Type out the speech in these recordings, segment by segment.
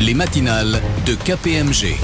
Les matinales de KPMG.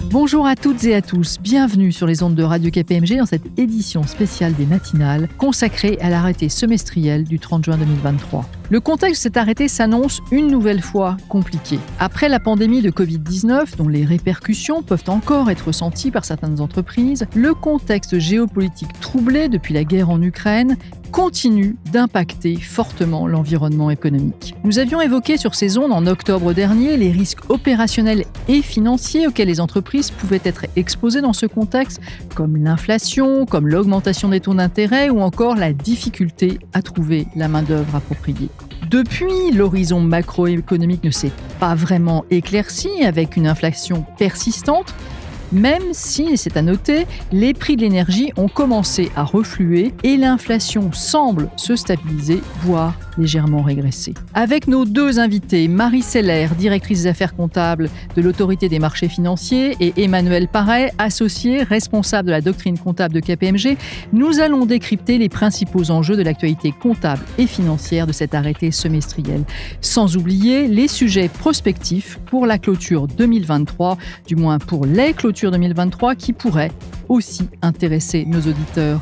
Bonjour à toutes et à tous, bienvenue sur les ondes de Radio KPMG dans cette édition spéciale des matinales consacrée à l'arrêté semestriel du 30 juin 2023. Le contexte de cet arrêté s'annonce une nouvelle fois compliqué. Après la pandémie de Covid-19, dont les répercussions peuvent encore être ressenties par certaines entreprises, le contexte géopolitique troublé depuis la guerre en Ukraine continue d'impacter fortement l'environnement économique. Nous avions évoqué sur ces ondes en octobre dernier les risques opérationnels et financiers auxquels les entreprises pouvaient être exposées dans ce contexte, comme l'inflation, comme l'augmentation des taux d'intérêt ou encore la difficulté à trouver la main-d'œuvre appropriée. Depuis, l'horizon macroéconomique ne s'est pas vraiment éclairci avec une inflation persistante, même si, et c'est à noter, les prix de l'énergie ont commencé à refluer et l'inflation semble se stabiliser, voire légèrement régresser. Avec nos deux invités, Marie Seller, directrice des affaires comptables de l'Autorité des marchés financiers, et Emmanuel Parret, associé, responsable de la doctrine comptable de KPMG, nous allons décrypter les principaux enjeux de l'actualité comptable et financière de cet arrêté semestriel. Sans oublier les sujets prospectifs pour la clôture 2023, du moins pour les clôtures 2023 qui pourraient aussi intéresser nos auditeurs.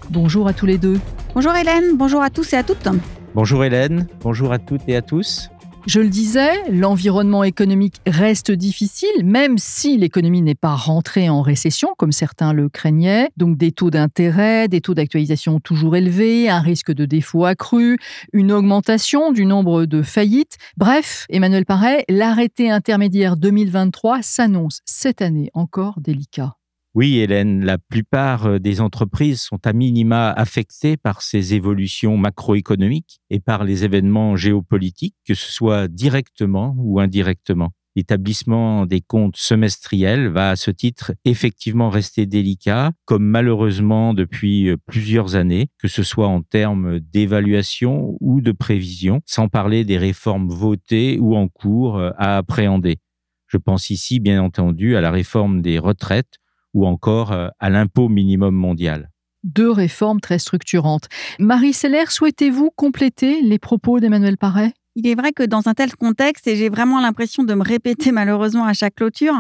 Bonjour à tous les deux. Bonjour Hélène, bonjour à tous et à toutes. Bonjour Hélène, bonjour à toutes et à tous. Je le disais, l'environnement économique reste difficile, même si l'économie n'est pas rentrée en récession, comme certains le craignaient. Donc des taux d'intérêt, des taux d'actualisation toujours élevés, un risque de défaut accru, une augmentation du nombre de faillites. Bref, Emmanuel Parret, l'arrêté intermédiaire 2023 s'annonce cette année encore délicat. Oui Hélène, la plupart des entreprises sont à minima affectées par ces évolutions macroéconomiques et par les événements géopolitiques, que ce soit directement ou indirectement. L'établissement des comptes semestriels va à ce titre effectivement rester délicat, comme malheureusement depuis plusieurs années, que ce soit en termes d'évaluation ou de prévision, sans parler des réformes votées ou en cours à appréhender. Je pense ici bien entendu à la réforme des retraites, ou encore à l'impôt minimum mondial. Deux réformes très structurantes. Marie Seller, souhaitez-vous compléter les propos d'Emmanuel Parret ? Il est vrai que dans un tel contexte, et j'ai vraiment l'impression de me répéter malheureusement à chaque clôture,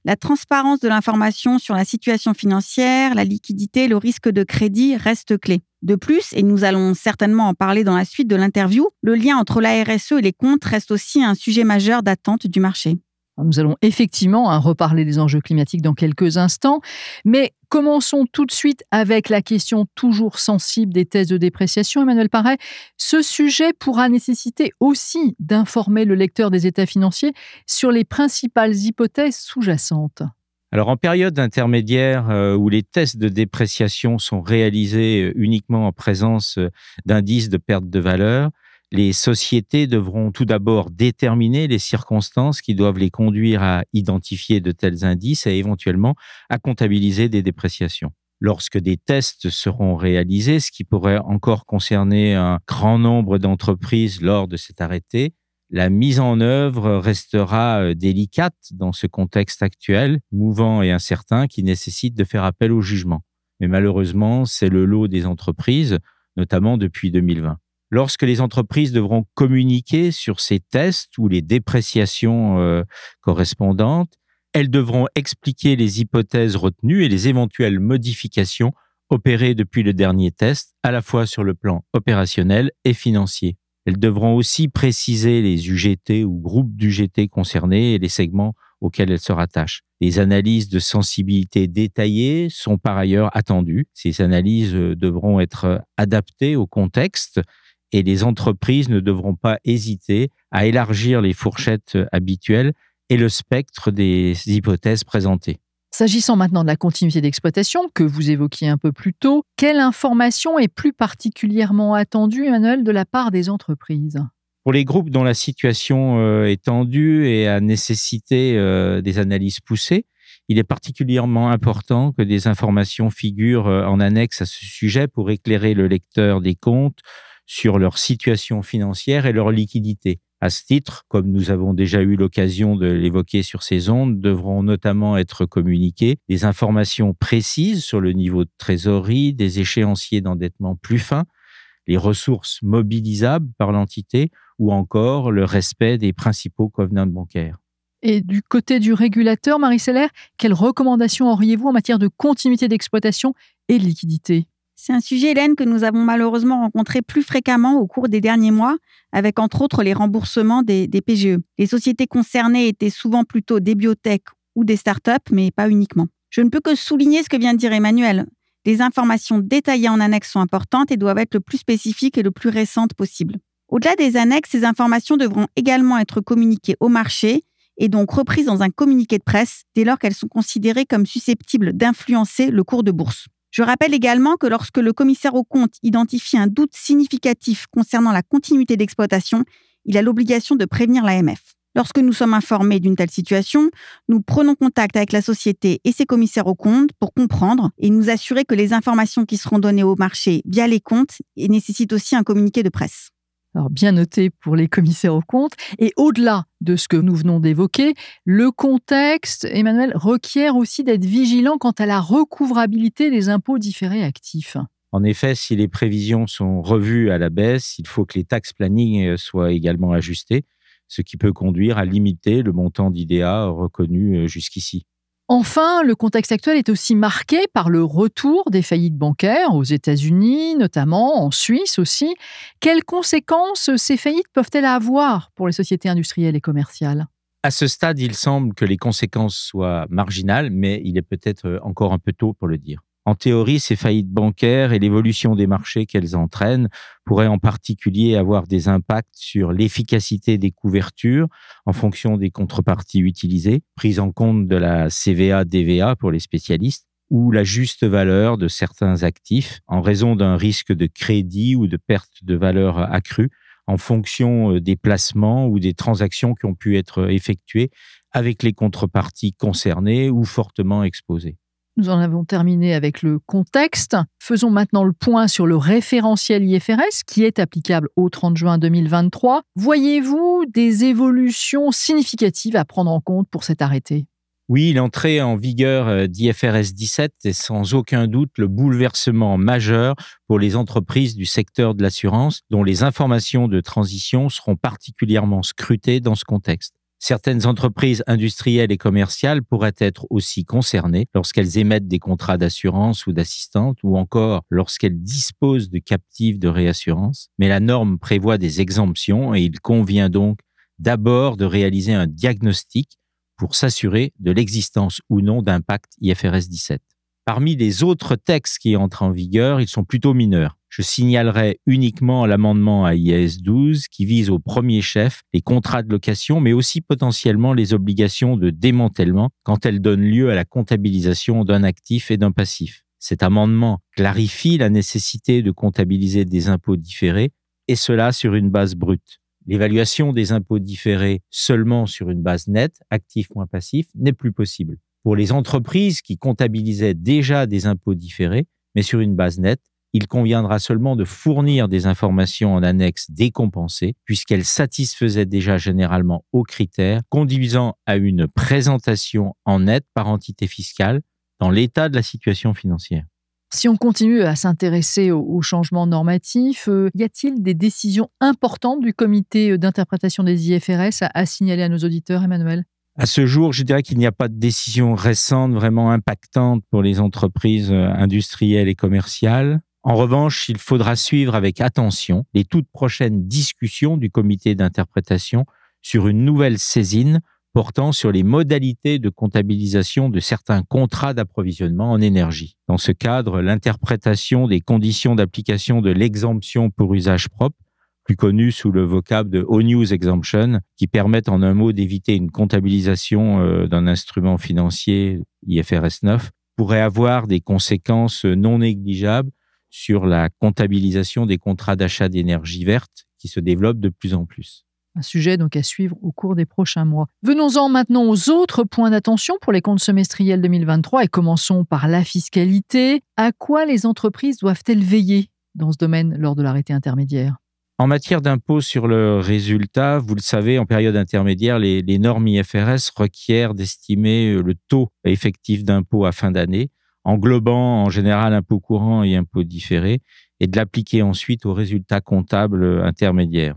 la transparence de l'information sur la situation financière, la liquidité, le risque de crédit reste clé. De plus, et nous allons certainement en parler dans la suite de l'interview, le lien entre la RSE et les comptes reste aussi un sujet majeur d'attente du marché. Nous allons effectivement reparler des enjeux climatiques dans quelques instants, mais commençons tout de suite avec la question toujours sensible des tests de dépréciation. Emmanuel Parret, ce sujet pourra nécessiter aussi d'informer le lecteur des états financiers sur les principales hypothèses sous-jacentes. Alors en période intermédiaire où les tests de dépréciation sont réalisés uniquement en présence d'indices de perte de valeur, les sociétés devront tout d'abord déterminer les circonstances qui doivent les conduire à identifier de tels indices et éventuellement à comptabiliser des dépréciations. Lorsque des tests seront réalisés, ce qui pourrait encore concerner un grand nombre d'entreprises lors de cet arrêté, la mise en œuvre restera délicate dans ce contexte actuel, mouvant et incertain, qui nécessite de faire appel au jugement. Mais malheureusement, c'est le lot des entreprises, notamment depuis 2020. Lorsque les entreprises devront communiquer sur ces tests ou les dépréciations correspondantes, elles devront expliquer les hypothèses retenues et les éventuelles modifications opérées depuis le dernier test, à la fois sur le plan opérationnel et financier. Elles devront aussi préciser les UGT ou groupes d'UGT concernés et les segments auxquels elles se rattachent. Les analyses de sensibilité détaillées sont par ailleurs attendues. Ces analyses devront être adaptées au contexte et les entreprises ne devront pas hésiter à élargir les fourchettes habituelles et le spectre des hypothèses présentées. S'agissant maintenant de la continuité d'exploitation que vous évoquiez un peu plus tôt, quelle information est plus particulièrement attendue, Emmanuel, de la part des entreprises ? Pour les groupes dont la situation est tendue et a nécessité des analyses poussées, il est particulièrement important que des informations figurent en annexe à ce sujet pour éclairer le lecteur des comptes sur leur situation financière et leur liquidité. À ce titre, comme nous avons déjà eu l'occasion de l'évoquer sur ces ondes, devront notamment être communiquées des informations précises sur le niveau de trésorerie, des échéanciers d'endettement plus fins, les ressources mobilisables par l'entité ou encore le respect des principaux covenants bancaires. Et du côté du régulateur, Marie Seller, quelles recommandations auriez-vous en matière de continuité d'exploitation et de liquidité ? C'est un sujet, Hélène, que nous avons malheureusement rencontré plus fréquemment au cours des derniers mois, avec entre autres les remboursements des PGE. Les sociétés concernées étaient souvent plutôt des biotech ou des startups, mais pas uniquement. Je ne peux que souligner ce que vient de dire Emmanuel. Les informations détaillées en annexe sont importantes et doivent être le plus spécifiques et le plus récentes possible. Au-delà des annexes, ces informations devront également être communiquées au marché et donc reprises dans un communiqué de presse dès lors qu'elles sont considérées comme susceptibles d'influencer le cours de bourse. Je rappelle également que lorsque le commissaire aux comptes identifie un doute significatif concernant la continuité d'exploitation, il a l'obligation de prévenir l'AMF. Lorsque nous sommes informés d'une telle situation, nous prenons contact avec la société et ses commissaires aux comptes pour comprendre et nous assurer que les informations qui seront données au marché via les comptes nécessitent aussi un communiqué de presse. Alors, bien noté pour les commissaires aux comptes. Et au-delà de ce que nous venons d'évoquer, le contexte, Emmanuel, requiert aussi d'être vigilant quant à la recouvrabilité des impôts différés actifs. En effet, si les prévisions sont revues à la baisse, il faut que les tax planning soient également ajustés, ce qui peut conduire à limiter le montant d'IDA reconnu jusqu'ici. Enfin, le contexte actuel est aussi marqué par le retour des faillites bancaires aux États-Unis, notamment en Suisse aussi. Quelles conséquences ces faillites peuvent-elles avoir pour les sociétés industrielles et commerciales ? À ce stade, il semble que les conséquences soient marginales, mais il est peut-être encore un peu tôt pour le dire. En théorie, ces faillites bancaires et l'évolution des marchés qu'elles entraînent pourraient en particulier avoir des impacts sur l'efficacité des couvertures en fonction des contreparties utilisées, prise en compte de la CVA-DVA pour les spécialistes, ou la juste valeur de certains actifs en raison d'un risque de crédit ou de perte de valeur accrue en fonction des placements ou des transactions qui ont pu être effectuées avec les contreparties concernées ou fortement exposées. Nous en avons terminé avec le contexte. Faisons maintenant le point sur le référentiel IFRS qui est applicable au 30 juin 2023. Voyez-vous des évolutions significatives à prendre en compte pour cet arrêté ? Oui, l'entrée en vigueur d'IFRS 17 est sans aucun doute le bouleversement majeur pour les entreprises du secteur de l'assurance dont les informations de transition seront particulièrement scrutées dans ce contexte. Certaines entreprises industrielles et commerciales pourraient être aussi concernées lorsqu'elles émettent des contrats d'assurance ou d'assistance ou encore lorsqu'elles disposent de captives de réassurance. Mais la norme prévoit des exemptions et il convient donc d'abord de réaliser un diagnostic pour s'assurer de l'existence ou non d'impact IFRS 17. Parmi les autres textes qui entrent en vigueur, ils sont plutôt mineurs. Je signalerai uniquement l'amendement à IAS 12 qui vise au premier chef les contrats de location, mais aussi potentiellement les obligations de démantèlement quand elles donnent lieu à la comptabilisation d'un actif et d'un passif. Cet amendement clarifie la nécessité de comptabiliser des impôts différés, et cela sur une base brute. L'évaluation des impôts différés seulement sur une base nette, actif moins passif, n'est plus possible. Pour les entreprises qui comptabilisaient déjà des impôts différés, mais sur une base nette, il conviendra seulement de fournir des informations en annexe décompensées, puisqu'elles satisfaisaient déjà généralement aux critères conduisant à une présentation en net par entité fiscale dans l'état de la situation financière. Si on continue à s'intéresser aux changements normatifs, y a-t-il des décisions importantes du comité d'interprétation des IFRS à signaler à nos auditeurs, Emmanuel ? À ce jour, je dirais qu'il n'y a pas de décision récente vraiment impactante pour les entreprises industrielles et commerciales. En revanche, il faudra suivre avec attention les toutes prochaines discussions du comité d'interprétation sur une nouvelle saisine portant sur les modalités de comptabilisation de certains contrats d'approvisionnement en énergie. Dans ce cadre, l'interprétation des conditions d'application de l'exemption pour usage propre, plus connue sous le vocable de Own Use Exemption, qui permettent en un mot d'éviter une comptabilisation d'un instrument financier IFRS 9, pourrait avoir des conséquences non négligeables sur la comptabilisation des contrats d'achat d'énergie verte qui se développent de plus en plus. Un sujet donc à suivre au cours des prochains mois. Venons-en maintenant aux autres points d'attention pour les comptes semestriels 2023 et commençons par la fiscalité. À quoi les entreprises doivent-elles veiller dans ce domaine lors de l'arrêté intermédiaire ? En matière d'impôt sur le résultat, vous le savez, en période intermédiaire, les normes IFRS requièrent d'estimer le taux effectif d'impôt à fin d'année englobant en général impôts courants et impôts différés, et de l'appliquer ensuite aux résultats comptables intermédiaires.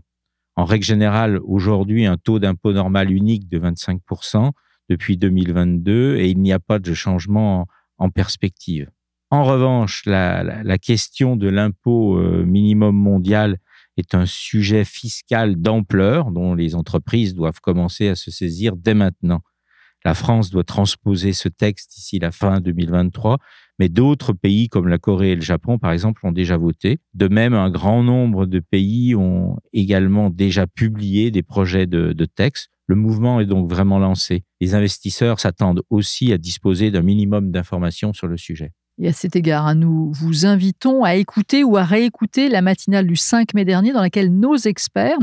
En règle générale, aujourd'hui, un taux d'impôt normal unique de 25% depuis 2022, et il n'y a pas de changement en perspective. En revanche, la question de l'impôt minimum mondial est un sujet fiscal d'ampleur dont les entreprises doivent commencer à se saisir dès maintenant. La France doit transposer ce texte d'ici la fin 2023, mais d'autres pays comme la Corée et le Japon, par exemple, ont déjà voté. De même, un grand nombre de pays ont également déjà publié des projets de textes. Le mouvement est donc vraiment lancé. Les investisseurs s'attendent aussi à disposer d'un minimum d'informations sur le sujet. Et à cet égard, nous vous invitons à écouter ou à réécouter la matinale du 5 mai dernier dans laquelle nos expertes,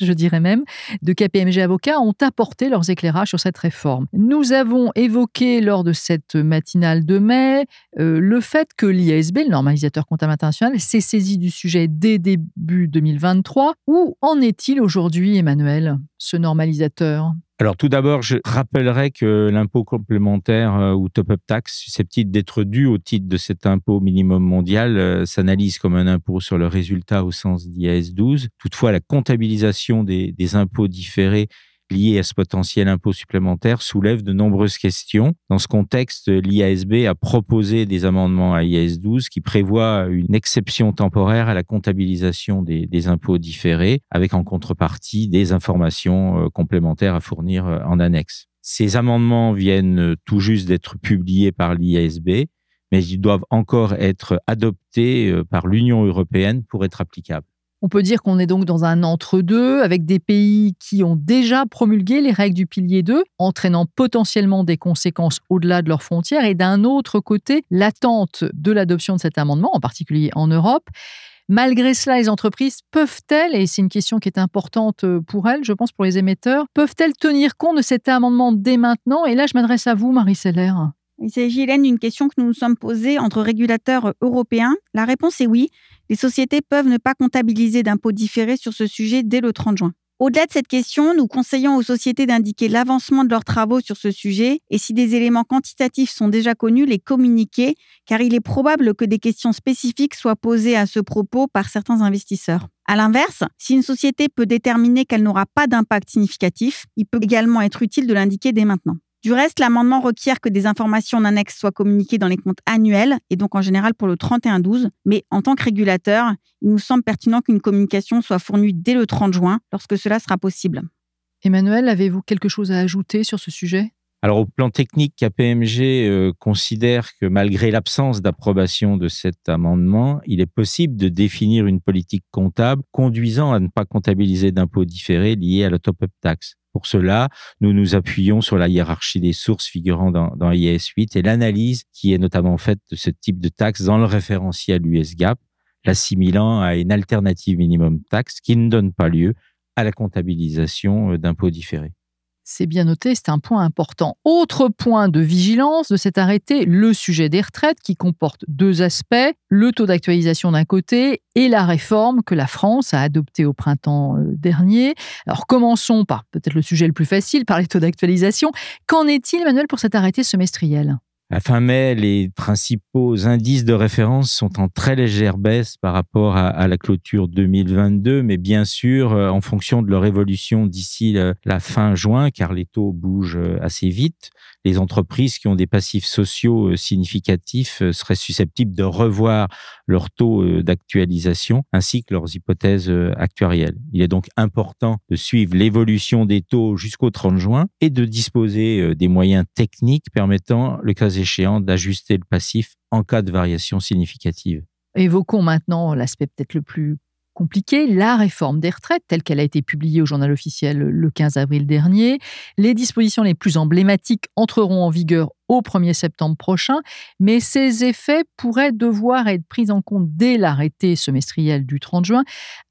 je dirais même, de KPMG Avocats ont apporté leurs éclairages sur cette réforme. Nous avons évoqué lors de cette matinale de mai le fait que l'IASB, le normalisateur comptable international, s'est saisi du sujet dès début 2023. Où en est-il aujourd'hui, Emmanuel, ce normalisateur ? Alors tout d'abord, je rappellerai que l'impôt complémentaire ou top-up tax susceptible d'être dû au titre de cet impôt minimum mondial s'analyse comme un impôt sur le résultat au sens d'IAS 12. Toutefois, la comptabilisation des impôts différés liés à ce potentiel impôt supplémentaire soulève de nombreuses questions. Dans ce contexte, l'IASB a proposé des amendements à IAS 12 qui prévoient une exception temporaire à la comptabilisation des impôts différés, avec en contrepartie des informations complémentaires à fournir en annexe. Ces amendements viennent tout juste d'être publiés par l'IASB, mais ils doivent encore être adoptés par l'Union européenne pour être applicables. On peut dire qu'on est donc dans un entre-deux avec des pays qui ont déjà promulgué les règles du pilier 2, entraînant potentiellement des conséquences au-delà de leurs frontières, et d'un autre côté, l'attente de l'adoption de cet amendement, en particulier en Europe. Malgré cela, les entreprises peuvent-elles, et c'est une question qui est importante pour elles, je pense pour les émetteurs, peuvent-elles tenir compte de cet amendement dès maintenant ? Et là, je m'adresse à vous, Marie Seller. Il s'agit, Hélène, d'une question que nous nous sommes posée entre régulateurs européens. La réponse est oui. Les sociétés peuvent ne pas comptabiliser d'impôts différés sur ce sujet dès le 30 juin. Au-delà de cette question, nous conseillons aux sociétés d'indiquer l'avancement de leurs travaux sur ce sujet et si des éléments quantitatifs sont déjà connus, les communiquer, car il est probable que des questions spécifiques soient posées à ce propos par certains investisseurs. À l'inverse, si une société peut déterminer qu'elle n'aura pas d'impact significatif, il peut également être utile de l'indiquer dès maintenant. Du reste, l'amendement requiert que des informations en annexe soient communiquées dans les comptes annuels et donc en général pour le 31-12. Mais en tant que régulateur, il nous semble pertinent qu'une communication soit fournie dès le 30 juin lorsque cela sera possible. Emmanuel, avez-vous quelque chose à ajouter sur ce sujet ? Alors, au plan technique, KPMG considère que malgré l'absence d'approbation de cet amendement, il est possible de définir une politique comptable conduisant à ne pas comptabiliser d'impôts différés liés à la top-up tax. Pour cela, nous nous appuyons sur la hiérarchie des sources figurant dans IAS 8 et l'analyse qui est notamment faite de ce type de taxe dans le référentiel US GAAP, l'assimilant à une alternative minimum tax qui ne donne pas lieu à la comptabilisation d'impôts différés. C'est bien noté, c'est un point important. Autre point de vigilance de cet arrêté, le sujet des retraites qui comporte deux aspects, le taux d'actualisation d'un côté et la réforme que la France a adoptée au printemps dernier. Alors commençons par peut-être le sujet le plus facile, par les taux d'actualisation. Qu'en est-il, Emmanuel, pour cet arrêté semestriel ? À fin mai, les principaux indices de référence sont en très légère baisse par rapport à la clôture 2022, mais bien sûr, en fonction de leur évolution d'ici la fin juin, car les taux bougent assez vite, les entreprises qui ont des passifs sociaux significatifs seraient susceptibles de revoir leur taux d'actualisation ainsi que leurs hypothèses actuarielles. Il est donc important de suivre l'évolution des taux jusqu'au 30 juin et de disposer des moyens techniques permettant, le cas échéant, d'ajuster le passif en cas de variation significative. Évoquons maintenant l'aspect peut-être le plus compliqué, la réforme des retraites telle qu'elle a été publiée au journal officiel le 15 avril dernier. Les dispositions les plus emblématiques entreront en vigueur au 1er septembre prochain, mais ces effets pourraient devoir être pris en compte dès l'arrêté semestriel du 30 juin.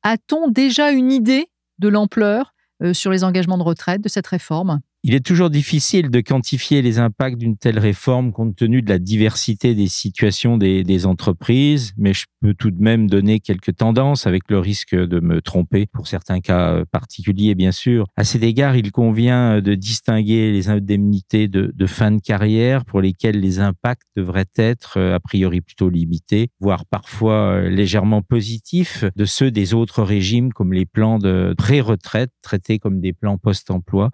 A-t-on déjà une idée de l'ampleur sur les engagements de retraite de cette réforme ? Il est toujours difficile de quantifier les impacts d'une telle réforme compte tenu de la diversité des situations des entreprises, mais je peux tout de même donner quelques tendances avec le risque de me tromper pour certains cas particuliers, bien sûr. À cet égard, il convient de distinguer les indemnités de fin de carrière pour lesquelles les impacts devraient être a priori plutôt limités, voire parfois légèrement positifs, de ceux des autres régimes comme les plans de pré-retraite traités comme des plans post-emploi,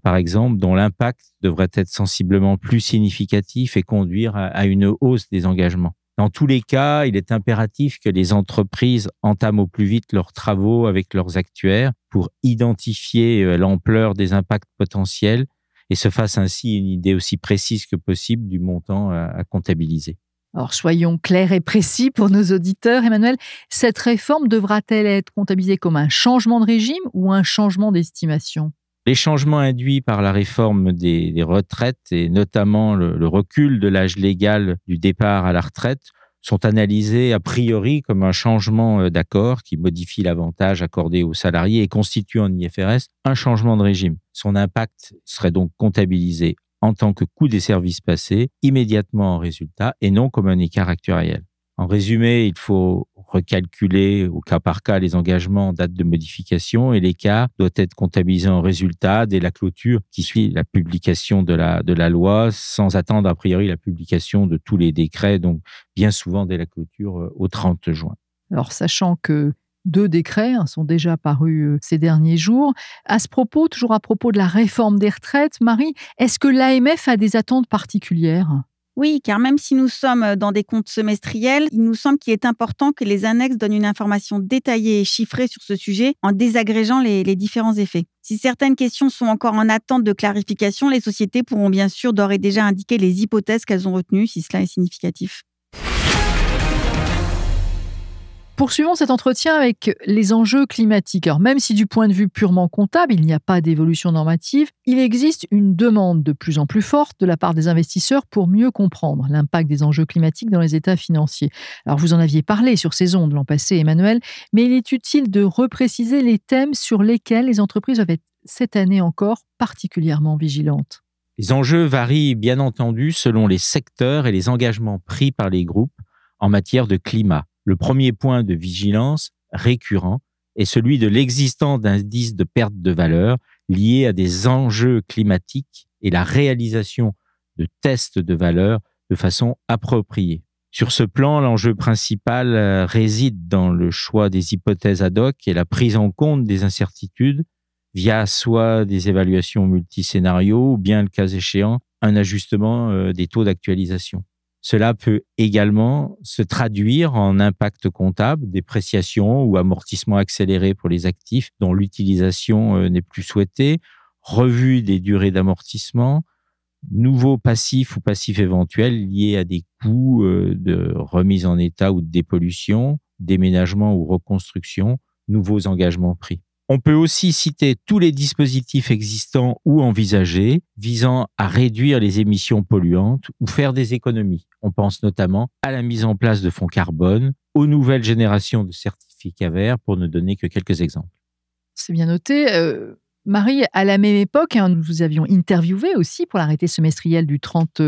par exemple, dont l'impact devrait être sensiblement plus significatif et conduire à une hausse des engagements. Dans tous les cas, il est impératif que les entreprises entament au plus vite leurs travaux avec leurs actuaires pour identifier l'ampleur des impacts potentiels et se fassent ainsi une idée aussi précise que possible du montant à comptabiliser. Alors, soyons clairs et précis pour nos auditeurs. Emmanuel, cette réforme devra-t-elle être comptabilisée comme un changement de régime ou un changement d'estimation ? Les changements induits par la réforme des retraites et notamment le recul de l'âge légal du départ à la retraite sont analysés a priori comme un changement d'accord qui modifie l'avantage accordé aux salariés et constitue en IFRS un changement de régime. Son impact serait donc comptabilisé en tant que coût des services passés immédiatement en résultat et non comme un écart actuariel. En résumé, il faut recalculer au cas par cas les engagements en date de modification et l'écart doit être comptabilisé en résultat dès la clôture qui suit la publication de la loi sans attendre a priori la publication de tous les décrets, donc bien souvent dès la clôture au 30 juin. Alors, sachant que 2 décrets sont déjà parus ces derniers jours. À ce propos, toujours à propos de la réforme des retraites, Marie, est-ce que l'AMF a des attentes particulières ? Oui, car même si nous sommes dans des comptes semestriels, il nous semble qu'il est important que les annexes donnent une information détaillée et chiffrée sur ce sujet en désagrégeant les différents effets. Si certaines questions sont encore en attente de clarification, les sociétés pourront bien sûr d'ores et déjà indiquer les hypothèses qu'elles ont retenues, si cela est significatif. Poursuivons cet entretien avec les enjeux climatiques. Alors, même si du point de vue purement comptable, il n'y a pas d'évolution normative, il existe une demande de plus en plus forte de la part des investisseurs pour mieux comprendre l'impact des enjeux climatiques dans les états financiers. Alors, vous en aviez parlé sur ces ondes l'an passé, Emmanuel, mais il est utile de repréciser les thèmes sur lesquels les entreprises doivent être cette année encore particulièrement vigilantes. Les enjeux varient bien entendu selon les secteurs et les engagements pris par les groupes en matière de climat. Le premier point de vigilance récurrent est celui de l'existence d'indices de perte de valeur liés à des enjeux climatiques et la réalisation de tests de valeur de façon appropriée. Sur ce plan, l'enjeu principal réside dans le choix des hypothèses ad hoc et la prise en compte des incertitudes via soit des évaluations multiscénarios ou bien, le cas échéant, un ajustement des taux d'actualisation. Cela peut également se traduire en impact comptable, dépréciation ou amortissement accéléré pour les actifs dont l'utilisation n'est plus souhaitée, revue des durées d'amortissement, nouveaux passifs ou passifs éventuels liés à des coûts de remise en état ou de dépollution, déménagement ou reconstruction, nouveaux engagements pris. On peut aussi citer tous les dispositifs existants ou envisagés visant à réduire les émissions polluantes ou faire des économies. On pense notamment à la mise en place de fonds carbone, aux nouvelles générations de certificats verts, pour ne donner que quelques exemples. C'est bien noté. Marie, à la même époque, nous vous avions interviewé aussi pour l'arrêté semestriel du 30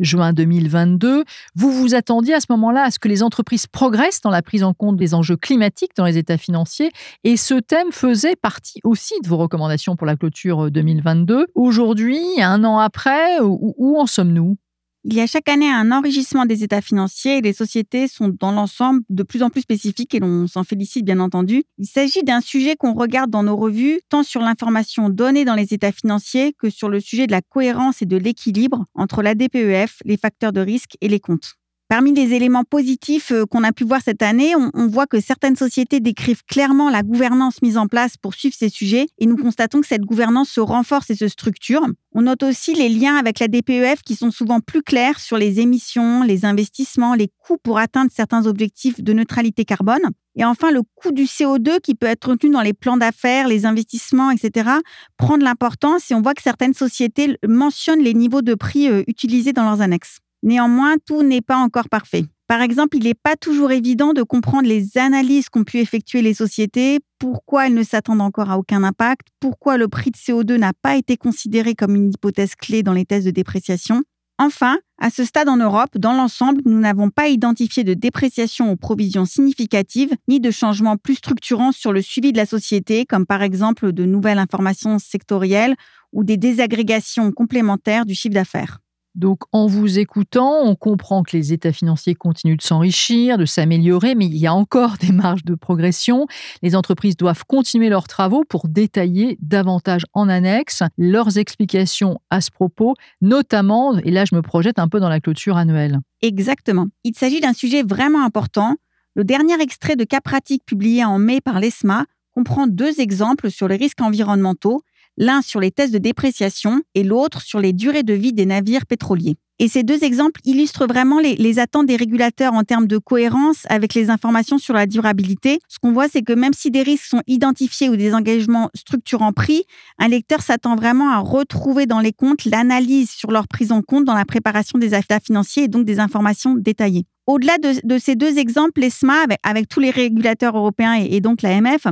juin 2022. Vous vous attendiez à ce moment-là à ce que les entreprises progressent dans la prise en compte des enjeux climatiques dans les états financiers. Et ce thème faisait partie aussi de vos recommandations pour la clôture 2022. Aujourd'hui, 1 an après, où en sommes-nous ? Il y a chaque année un enrichissement des états financiers et les sociétés sont dans l'ensemble de plus en plus spécifiques et l'on s'en félicite bien entendu. Il s'agit d'un sujet qu'on regarde dans nos revues, tant sur l'information donnée dans les états financiers que sur le sujet de la cohérence et de l'équilibre entre la DPEF, les facteurs de risque et les comptes. Parmi les éléments positifs qu'on a pu voir cette année, on voit que certaines sociétés décrivent clairement la gouvernance mise en place pour suivre ces sujets et nous constatons que cette gouvernance se renforce et se structure. On note aussi les liens avec la DPEF qui sont souvent plus clairs sur les émissions, les investissements, les coûts pour atteindre certains objectifs de neutralité carbone. Et enfin, le coût du CO2 qui peut être retenu dans les plans d'affaires, les investissements, etc., prend de l'importance et on voit que certaines sociétés mentionnent les niveaux de prix utilisés dans leurs annexes. Néanmoins, tout n'est pas encore parfait. Par exemple, il n'est pas toujours évident de comprendre les analyses qu'ont pu effectuer les sociétés, pourquoi elles ne s'attendent encore à aucun impact, pourquoi le prix de CO2 n'a pas été considéré comme une hypothèse clé dans les tests de dépréciation. Enfin, à ce stade en Europe, dans l'ensemble, nous n'avons pas identifié de dépréciation ou provisions significatives, ni de changements plus structurants sur le suivi de la société, comme par exemple de nouvelles informations sectorielles ou des désagrégations complémentaires du chiffre d'affaires. Donc, en vous écoutant, on comprend que les états financiers continuent de s'enrichir, de s'améliorer, mais il y a encore des marges de progression. Les entreprises doivent continuer leurs travaux pour détailler davantage en annexe leurs explications à ce propos, notamment, et là je me projette un peu dans la clôture annuelle. Exactement. Il s'agit d'un sujet vraiment important. Le dernier extrait de cas pratique publié en mai par l'ESMA comprend 2 exemples sur les risques environnementaux, l'un sur les tests de dépréciation et l'autre sur les durées de vie des navires pétroliers. Et ces 2 exemples illustrent vraiment les attentes des régulateurs en termes de cohérence avec les informations sur la durabilité. Ce qu'on voit, c'est que même si des risques sont identifiés ou des engagements structurants pris, un lecteur s'attend vraiment à retrouver dans les comptes l'analyse sur leur prise en compte dans la préparation des états financiers et donc des informations détaillées. Au-delà de ces 2 exemples, l'ESMA, avec tous les régulateurs européens et donc l'AMF,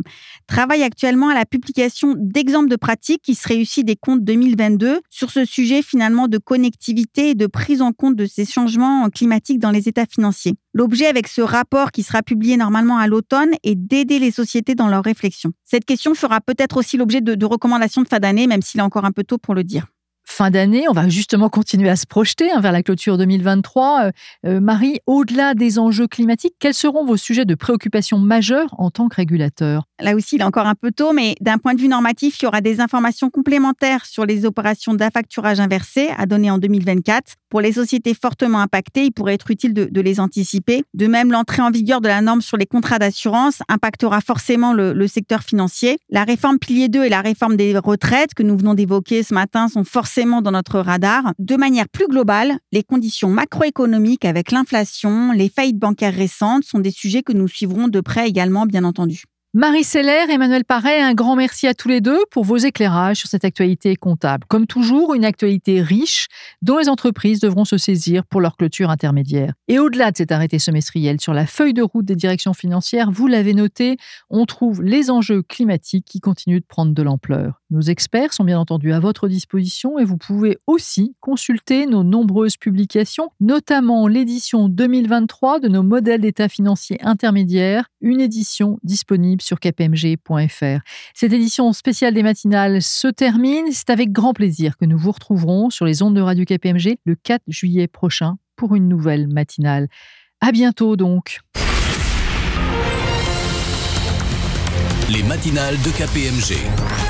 travaille actuellement à la publication d'exemples de pratiques qui seraient issus des comptes 2022 sur ce sujet finalement de connectivité et de prise en compte de ces changements climatiques dans les états financiers. L'objet avec ce rapport qui sera publié normalement à l'automne est d'aider les sociétés dans leurs réflexions. Cette question fera peut-être aussi l'objet de recommandations de fin d'année, même s'il est encore un peu tôt pour le dire. Fin d'année, on va justement continuer à se projeter vers la clôture 2023. Marie, au-delà des enjeux climatiques, quels seront vos sujets de préoccupation majeurs en tant que régulateur ? Là aussi, il est encore un peu tôt, mais d'un point de vue normatif, il y aura des informations complémentaires sur les opérations d'affacturage inversé à donner en 2024. Pour les sociétés fortement impactées, il pourrait être utile de les anticiper. De même, l'entrée en vigueur de la norme sur les contrats d'assurance impactera forcément le secteur financier. La réforme pilier 2 et la réforme des retraites que nous venons d'évoquer ce matin sont forcément dans notre radar. De manière plus globale, les conditions macroéconomiques avec l'inflation, les faillites bancaires récentes sont des sujets que nous suivrons de près également, bien entendu. Marie Seller, Emmanuel Paré, un grand merci à tous les deux pour vos éclairages sur cette actualité comptable. Comme toujours, une actualité riche dont les entreprises devront se saisir pour leur clôture intermédiaire. Et au-delà de cet arrêté semestriel, sur la feuille de route des directions financières, vous l'avez noté, on trouve les enjeux climatiques qui continuent de prendre de l'ampleur. Nos experts sont bien entendu à votre disposition et vous pouvez aussi consulter nos nombreuses publications, notamment l'édition 2023 de nos modèles d'état financier intermédiaires, une édition disponible sur kpmg.fr. Cette édition spéciale des matinales se termine. C'est avec grand plaisir que nous vous retrouverons sur les ondes de Radio KPMG le 4 juillet prochain pour une nouvelle matinale. À bientôt donc. Les matinales de KPMG.